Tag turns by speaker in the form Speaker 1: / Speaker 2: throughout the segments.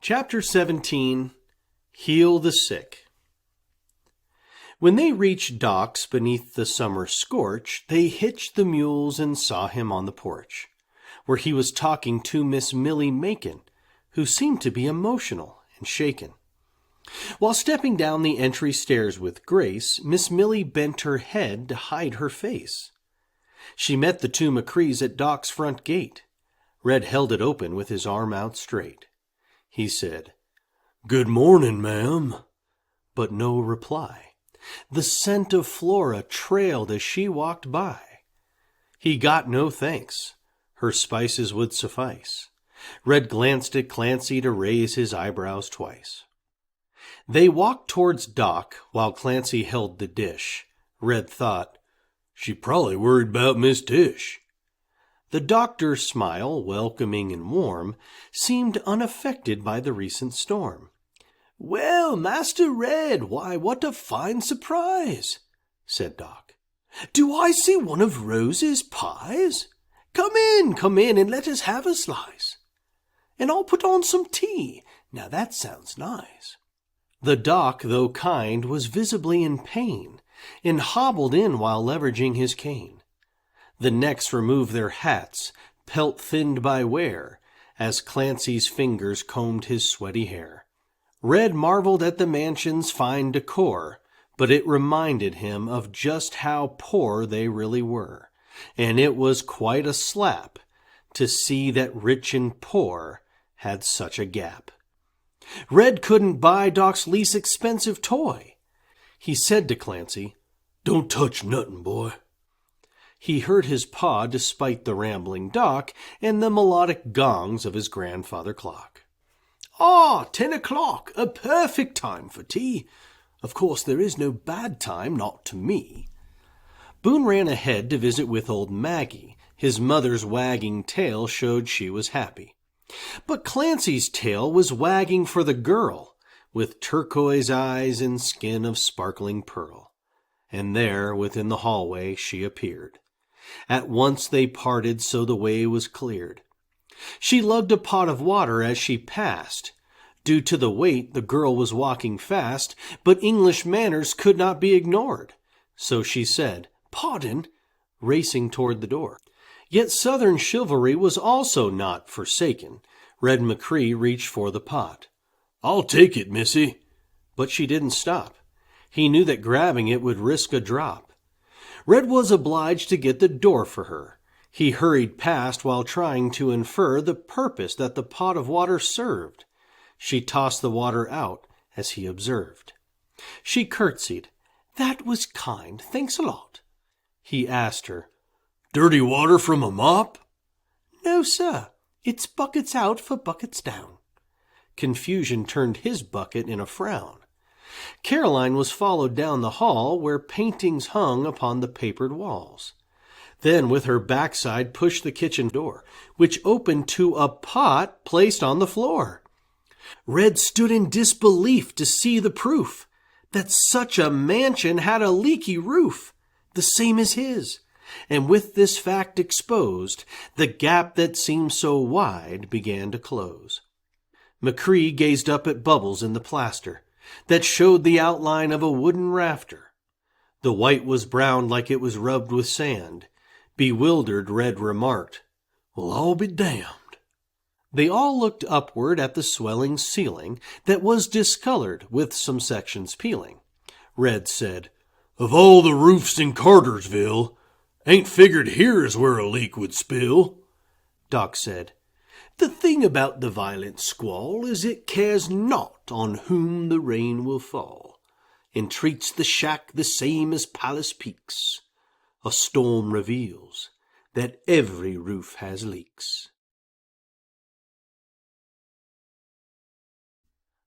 Speaker 1: Chapter 17. Heal the Sick. When they reached docks beneath the summer scorch, they hitched the mules and saw him on the porch, where he was talking to Miss Millie Macon, who seemed to be emotional and shaken. While stepping down the entry stairs with grace, Miss Millie bent her head to hide her face. She met the two Macrees at Doc's front gate. Red held it open with his arm out straight. He said, "Good morning, ma'am," but no reply. The scent of Flora trailed as she walked by. He got no thanks. Her spices would suffice. Red glanced at Clancy to raise his eyebrows twice. They walked towards Doc while Clancy held the dish. Red thought, "She probably worried about Miss Tish." The doctor's smile, welcoming and warm, seemed unaffected by the recent storm. "Well, Master Red, why, what a fine surprise," said Doc. "Do I see one of Rose's pies? Come in, and let us have a slice. And I'll put on some tea. Now that sounds nice." The doc, though kind, was visibly in pain, and hobbled in while leveraging his cane. The next removed their hats, pelt thinned by wear, as Clancy's fingers combed his sweaty hair. Red marveled at the mansion's fine decor, but it reminded him of just how poor they really were, and it was quite a slap to see that rich and poor had such a gap. Red couldn't buy Doc's least expensive toy. He said to Clancy, "Don't touch nothin', boy." He heard his paw despite the rambling Doc and the melodic gongs of his grandfather clock. "Ah, 10 o'clock, a perfect time for tea. Of course there is no bad time, not to me." Boone ran ahead to visit with old Maggie. His mother's wagging tail showed she was happy. But Clancy's tail was wagging for the girl, with turquoise eyes and skin of sparkling pearl. And there, within the hallway, she appeared. At once they parted, so the way was cleared. She lugged a pot of water as she passed. Due to the weight, the girl was walking fast, but English manners could not be ignored. So she said, "Pardon," racing toward the door. Yet Southern chivalry was also not forsaken. Red Macree reached for the pot. "I'll take it, missy." But she didn't stop. He knew that grabbing it would risk a drop. Red was obliged to get the door for her. He hurried past while trying to infer the purpose that the pot of water served. She tossed the water out as he observed. She curtsied. "That was kind. Thanks a lot." He asked her, "Dirty water from a mop?" "No, sir. It's buckets out for buckets down." Confusion turned his bucket in a frown. Caroline was followed down the hall where paintings hung upon the papered walls. Then with her backside pushed the kitchen door, which opened to a pot placed on the floor. Red stood in disbelief to see the proof that such a mansion had a leaky roof, the same as his. And with this fact exposed, the gap that seemed so wide began to close. Macree gazed up at bubbles in the plaster that showed the outline of a wooden rafter. The white was brown like it was rubbed with sand. Bewildered, Red remarked, "Well, I'll be damned." They all looked upward at the swelling ceiling that was discolored with some sections peeling. Red said, "Of all the roofs in Cartersville, ain't figured here's where a leak would spill." Doc said, "The thing about the violent squall is it cares not on whom the rain will fall, and treats the shack the same as palace peaks. A storm reveals that every roof has leaks."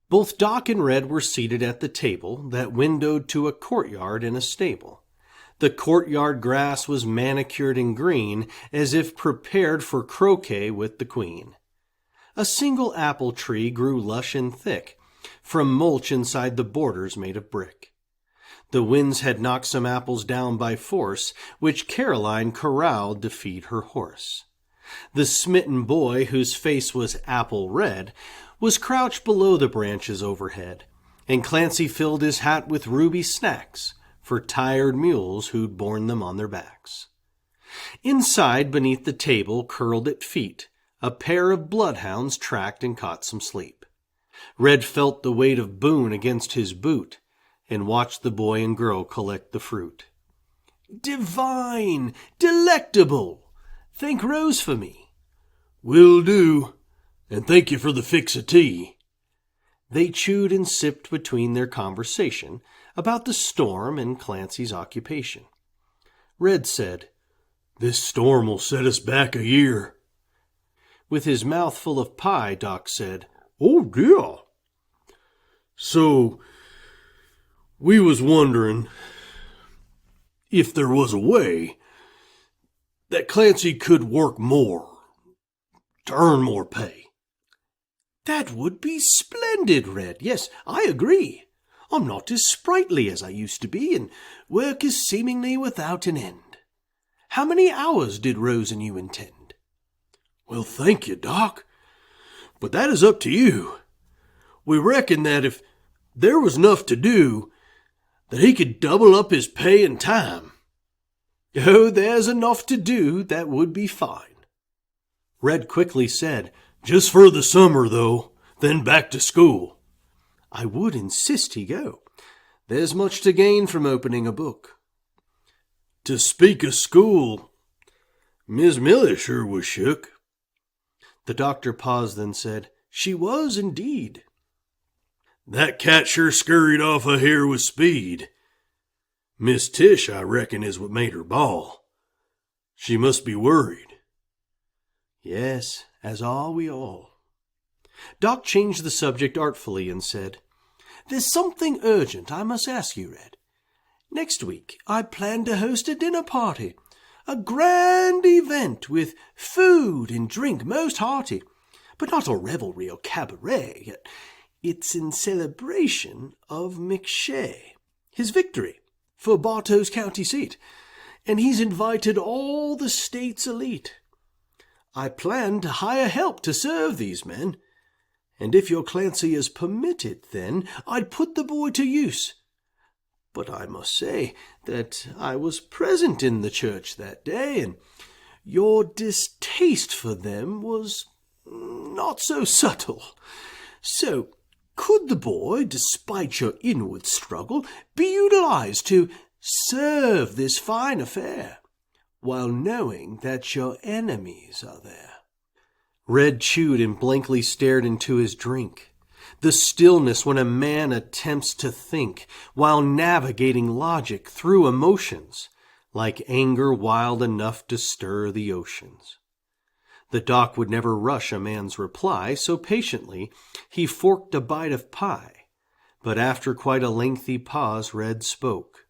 Speaker 1: Both Doc and Red were seated at the table that windowed to a courtyard and a stable. The courtyard grass was manicured and green, as if prepared for croquet with the queen. A single apple tree grew lush and thick, from mulch inside the borders made of brick. The winds had knocked some apples down by force, which Caroline corralled to feed her horse. The smitten boy, whose face was apple red, was crouched below the branches overhead, and Clancy filled his hat with ruby snacks for tired mules who'd borne them on their backs. Inside, beneath the table, curled at feet, a pair of bloodhounds tracked and caught some sleep. Red felt the weight of Boone against his boot and watched the boy and girl collect the fruit. "Divine! Delectable! Thank Rose for me."
Speaker 2: "Will do, and thank you for the fix of tea."
Speaker 1: They chewed and sipped between their conversation about the storm and Clancy's occupation. Red said,
Speaker 2: "This storm will set us back a year."
Speaker 1: With his mouth full of pie, Doc said,
Speaker 2: "Oh, dear. So, we was wondering if there was a way that Clancy could work more to earn more pay."
Speaker 1: "That would be splendid, Red. Yes, I agree. I'm not as sprightly as I used to be, and work is seemingly without an end. How many hours did Rose and you intend?"
Speaker 2: "Well, thank you, Doc, but that is up to you. We reckon that if there was enough to do, that he could double up his pay and time."
Speaker 1: "Oh, there's enough to do. That would be fine."
Speaker 2: Red quickly said, "Just for the summer, though, then back to school."
Speaker 1: "I would insist he go. There's much to gain from opening a book."
Speaker 2: "To speak of school, Miss Millie sure was shook."
Speaker 1: The doctor paused, then said, "She was indeed."
Speaker 2: "That cat sure scurried off of here with speed. Miss Tish, I reckon, is what made her bawl. She must be worried."
Speaker 1: "Yes, as are we all." Doc changed the subject artfully and said, "There's something urgent I must ask you, Red. Next week I plan to host a dinner party, a grand event with food and drink most hearty, but not a revelry or cabaret. It's in celebration of Macree, his victory for Bartow's county seat, and he's invited all the state's elite. I plan to hire help to serve these men, and if your Clancy is permitted, then I'd put the boy to use. But I must say that I was present in the church that day, and your distaste for them was not so subtle. So, could the boy, despite your inward struggle, be utilized to serve this fine affair, while knowing that your enemies are there?" Red chewed and blankly stared into his drink. The stillness when a man attempts to think while navigating logic through emotions, like anger wild enough to stir the oceans. The doc would never rush a man's reply, so patiently he forked a bite of pie. But after quite a lengthy pause, Red spoke.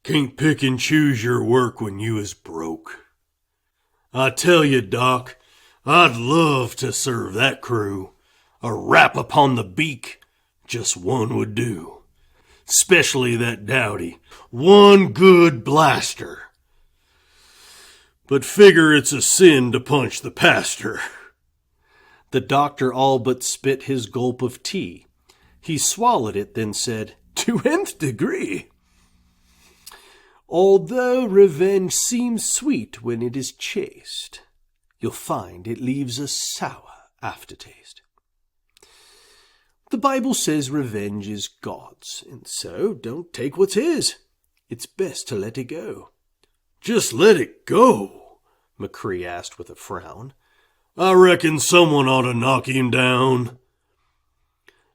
Speaker 2: "Can't pick and choose your work when you is broke. I tell you, Doc, I'd love to serve that crew. A rap upon the beak, just one would do. 'Specially that dowdy, one good blaster. But figure it's a sin to punch the pastor."
Speaker 1: The doctor all but spit his gulp of tea. He swallowed it, then said, "To nth degree. Although revenge seems sweet when it is chaste, you'll find it leaves a sour aftertaste. The Bible says revenge is God's, and so don't take what's his. It's best to let it go."
Speaker 2: "Just let it go?"
Speaker 1: Macree asked with a frown.
Speaker 2: "I reckon someone ought to knock him down."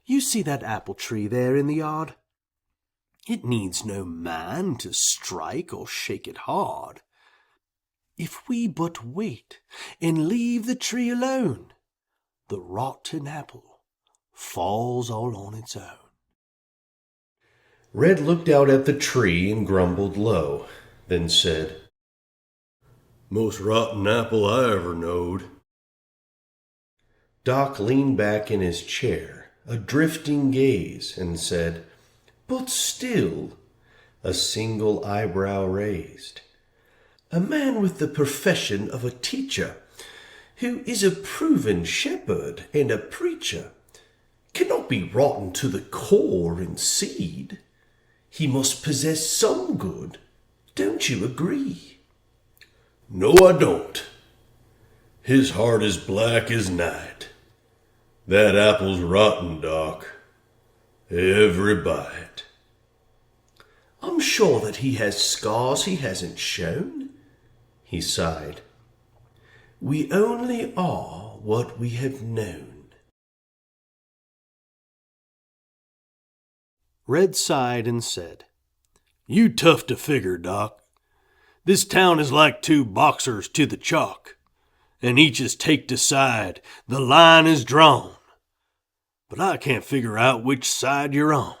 Speaker 1: "You see that apple tree there in the yard? It needs no man to strike or shake it hard. If we but wait and leave the tree alone, the rotten apple falls all on its own." Red looked out at the tree and grumbled low, then said,
Speaker 2: "Most rotten apple I ever knowed."
Speaker 1: Doc leaned back in his chair, a drifting gaze, and said, "But still," a single eyebrow raised,
Speaker 3: A man with the profession of a teacher, who is a proven shepherd and a preacher, cannot be rotten to the core in seed. He must possess some good. Don't you agree?
Speaker 2: No, I don't. His heart is black as night. That apple's rotten, Doc. Every bite.
Speaker 3: I'm sure that he has scars he hasn't shown. He sighed. We only are what we have known.
Speaker 1: Red sighed and said,
Speaker 2: You tough to figure, Doc. This town is like two boxers to the chalk, and each is take to side. The line is drawn. But I can't figure out which side you're on.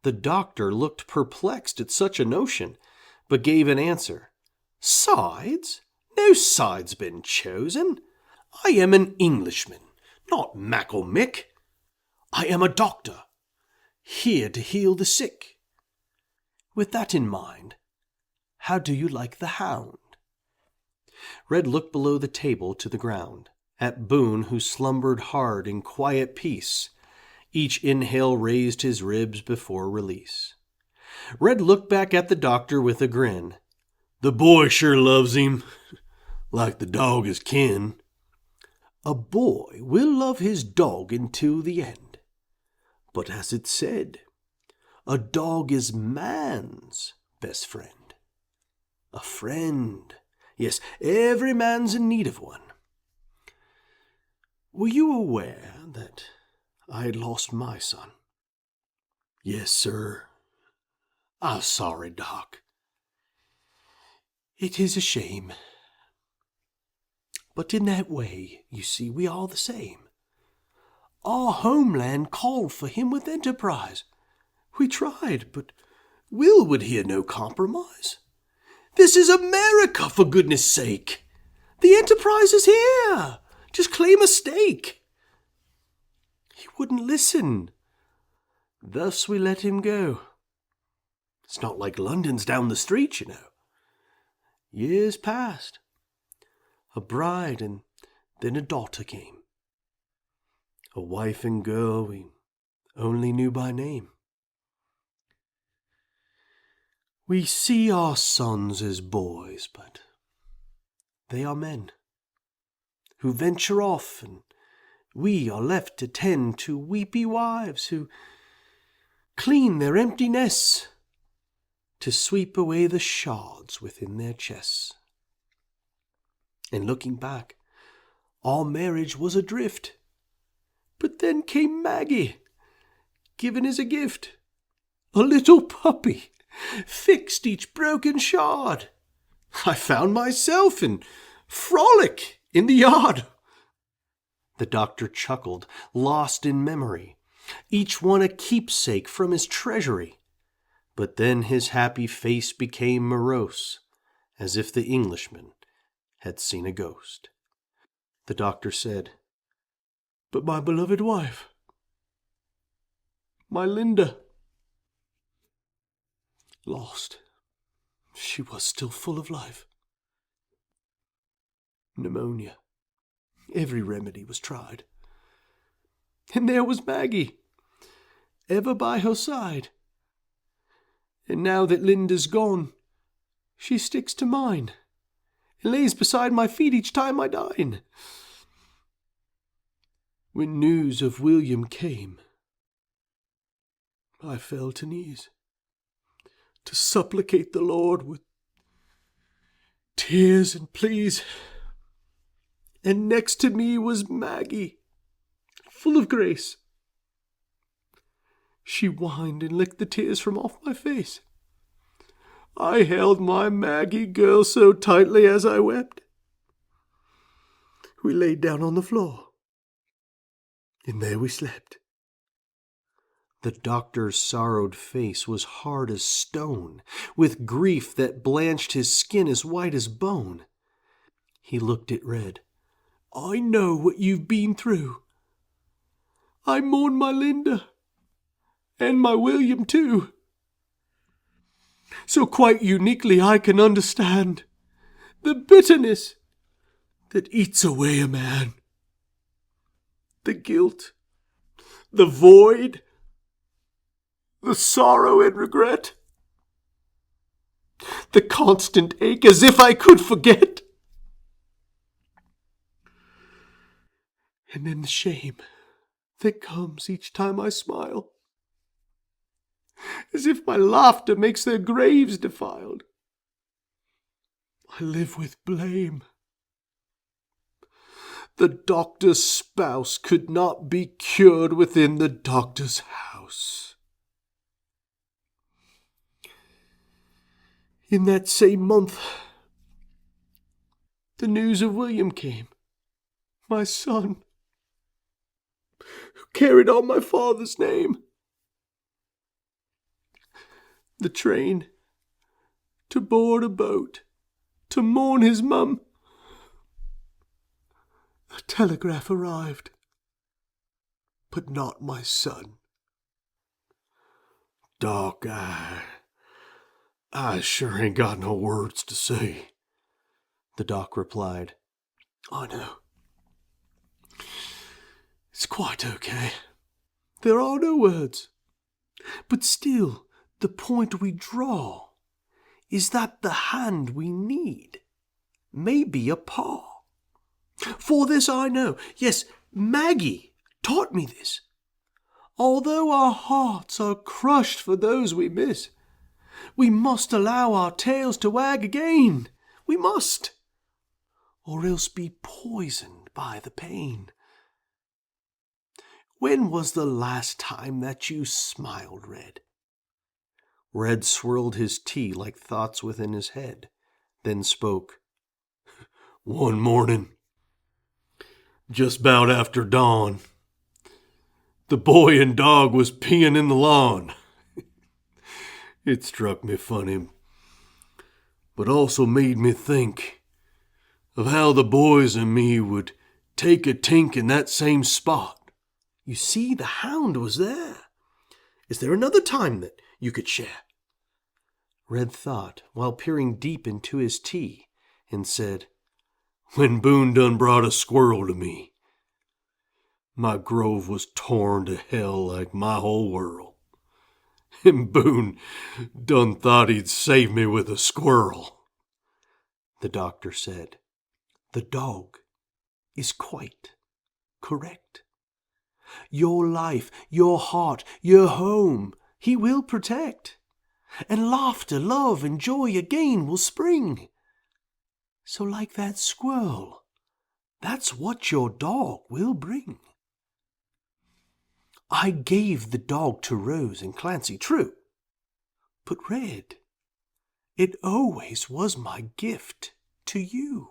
Speaker 1: The doctor looked perplexed at such a notion, but gave an answer. Sides? No side's been chosen. I am an Englishman, not Mick. I am a doctor, here to heal the sick. With that in mind, how do you like the Hound? Red looked below the table to the ground, at Boone, who slumbered hard in quiet peace. Each inhale raised his ribs before release. Red looked back at the doctor with a grin.
Speaker 2: The boy sure loves him, like the dog is kin.
Speaker 1: A boy will love his dog until the end. But as it said, a dog is man's best friend. A friend. Yes, every man's in need of one. Were you aware that I had lost my son?
Speaker 2: Yes, sir.
Speaker 1: I'm sorry, Doc. It is a shame. But in that way, you see, we are the same. Our homeland called for him with enterprise. We tried, but Will would hear no compromise. This is America, for goodness sake. The enterprise is here. Just claim a stake. He wouldn't listen. Thus we let him go. It's not like London's down the street, you know. Years passed. A bride and then a daughter came. A wife and girl we only knew by name. We see our sons as boys, but they are men who venture off, and we are left to tend to weepy wives who clean their empty nests to sweep away the shards within their chests. And looking back, our marriage was adrift. But then came Maggie, given as a gift. A little puppy fixed each broken shard. I found myself in frolic in the yard. The doctor chuckled, lost in memory, each one a keepsake from his treasury. But then his happy face became morose, as if the Englishman had seen a ghost. The doctor said, But my beloved wife, my Linda, lost. She was still full of life. Pneumonia. Every remedy was tried. And there was Maggie, ever by her side. And now that Linda's gone, she sticks to mine, and lays beside my feet each time I dine. When news of William came, I fell to knees to supplicate the Lord with tears and pleas. And next to me was Maggie, full of grace. She whined and licked the tears from off my face. I held my Maggie girl so tightly as I wept. We laid down on the floor, and there we slept. The doctor's sorrowed face was hard as stone, with grief that blanched his skin as white as bone. He looked at Red. I know what you've been through. I mourn my Linda, and my William too. So quite uniquely I can understand
Speaker 2: the bitterness that eats away a man, the guilt, the void, the sorrow and regret, the constant ache as if I could forget, and then the shame that comes each time I smile, as if my laughter makes their graves defiled. I live with blame. The doctor's spouse could not be cured within the doctor's house. In that same month, the news of William came, my son, who carried on my father's name. The train, to board a boat, to mourn his mum. The telegraph arrived, but not my son. Doc, I sure ain't got no words to say, the doc replied. I know. It's quite okay. There are no words. But still, the point we draw is that the hand we need may be a paw. For this I know, yes, Maggie taught me this. Although our hearts are crushed for those we miss, we must allow our tails to wag again. We must, or else be poisoned by the pain. When was the last time that you smiled, Red? Red swirled his tea like thoughts within his head, then spoke. One morning, just 'bout after dawn, the boy and dog was peeing in the lawn. It struck me funny, but also made me think of how the boys and me would take a tink in that same spot. You see, the Hound was there. Is there another time that you could share? Red thought, while peering deep into his tea, and said, When Boone done brought a squirrel to me. My grove was torn to hell like my whole world. And Boone done thought he'd save me with a squirrel. The doctor said, The dog is quite correct. Your life, your heart, your home, he will protect. And laughter, love, and joy again will spring. So like that squirrel, that's what your dog will bring. I gave the dog to Rose and Clancy, true. But Red, it always was my gift to you.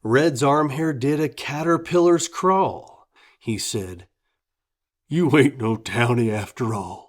Speaker 2: Red's arm hair did a caterpillar's crawl. He said, You ain't no townie after all.